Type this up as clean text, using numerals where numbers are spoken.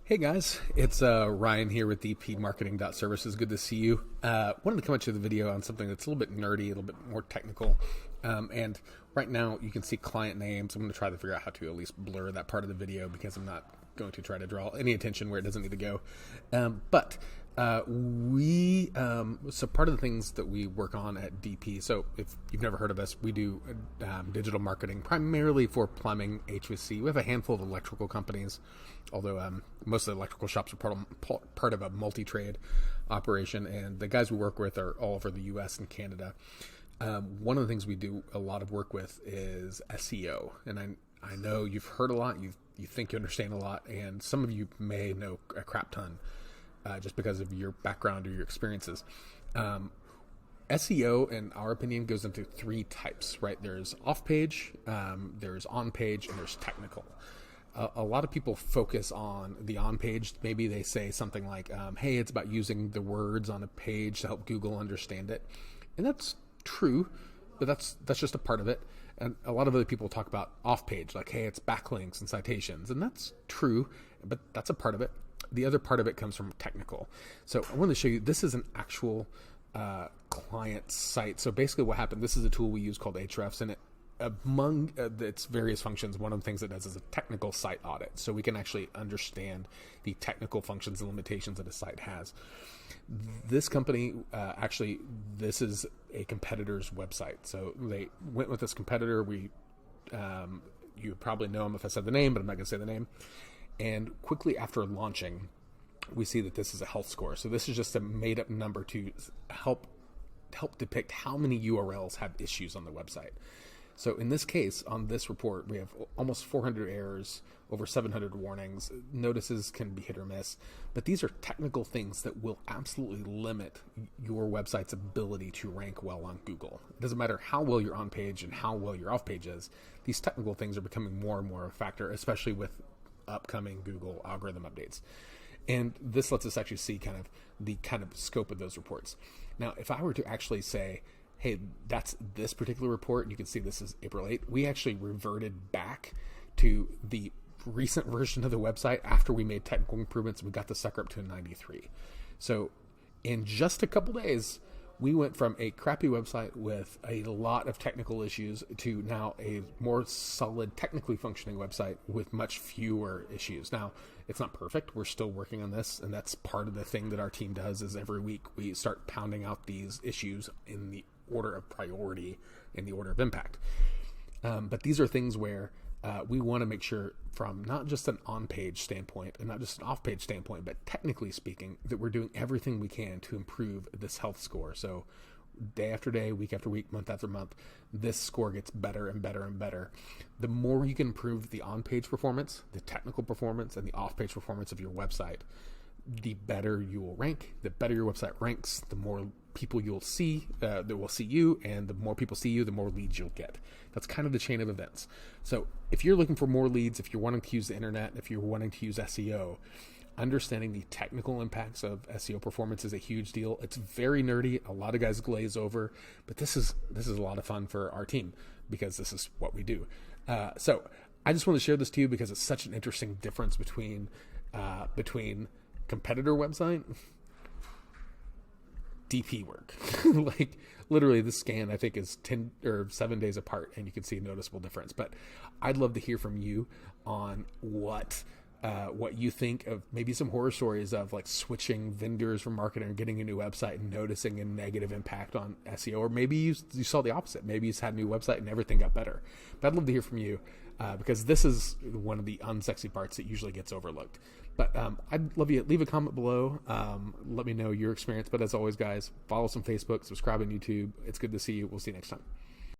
Hey guys, it's Ryan here with dpmarketing.services. Good to see you. Wanted to come at you with a video on something that's a little bit nerdy, a little bit more technical. And right now you can see client names. I'm going to try to figure out how to at least blur that part of the video because I'm not going to try to draw any attention where it doesn't need to go. So part of the things that we work on at DP, so if you've never heard of us, we do digital marketing primarily for plumbing, HVAC. We have a handful of electrical companies, although most of the electrical shops are part of a multi-trade operation, and the guys we work with are all over the US and Canada. One of the things we do a lot of work with is SEO, and I know you've heard a lot, you think you understand a lot, and some of you may know a crap ton. Just because of your background or your experiences. SEO, in our opinion, goes into three types, right? There's off-page, there's on-page, and there's technical. A lot of people focus on the on-page. Maybe they say something like, hey, it's about using the words on a page to help Google understand it. And that's true, but that's just a part of it. And a lot of other people talk about off-page, like, hey, it's backlinks and citations. And that's true, but that's a part of it. The other part of it comes from technical. So I want to show you, this is an actual client site. So basically what happened, this is a tool we use called Ahrefs, and among its various functions, one of the things it does is a technical site audit. So we can actually understand the technical functions and limitations that a site has. This company, this is a competitor's website. So they went with this competitor. You probably know them if I said the name, but I'm not going to say the name. And quickly after launching, we see that this is a health score. So this is just a made-up number to help depict how many URLs have issues on the website. So in this case, on this report, we have almost 400 errors, over 700 warnings. Notices can be hit or miss, but these are technical things that will absolutely limit your website's ability to rank well on Google. It doesn't matter how well you're on page and how well your off page is. These technical things are becoming more and more a factor, especially with upcoming Google algorithm updates. And this lets us actually see the scope of those reports. Now, if I were to actually say, hey, that's this particular report, and you can see this is April 8th, we actually reverted back to the recent version of the website after we made technical improvements. We got the sucker up to a 93. So in just a couple days, we went from a crappy website with a lot of technical issues to now a more solid, technically functioning website with much fewer issues. Now, it's not perfect. We're still working on this, and that's part of the thing that our team does is every week we start pounding out these issues in the order of priority, in the order of impact. But these are things where we want to make sure from not just an on-page standpoint and not just an off-page standpoint, but technically speaking, that we're doing everything we can to improve this health score. So day after day, week after week, month after month, this score gets better and better and better. The more you can improve the on-page performance, the technical performance, and the off-page performance of your website, the better you will rank. The better your website ranks, the more people you'll see that will see you, and the more people see you, the more leads you'll get. That's kind of the chain of events. So if you're looking for more leads, if you're wanting to use the internet, if you're wanting to use SEO, understanding the technical impacts of SEO performance is a huge deal. It's very nerdy. A lot of guys glaze over, but this is a lot of fun for our team because this is what we do. So I just want to share this to you because it's such an interesting difference between competitor website, DP work. Like literally the scan I think is 10 or 7 days apart, and you can see a noticeable difference. But I'd love to hear from you on what you think of maybe some horror stories of like switching vendors from marketing or getting a new website and noticing a negative impact on SEO, or maybe you saw the opposite. Maybe you had a new website and everything got better. But I'd love to hear from you because this is one of the unsexy parts that usually gets overlooked. But I'd love you to leave a comment below. Let me know your experience. But as always, guys, follow us on Facebook, subscribe on YouTube. It's good to see you. We'll see you next time.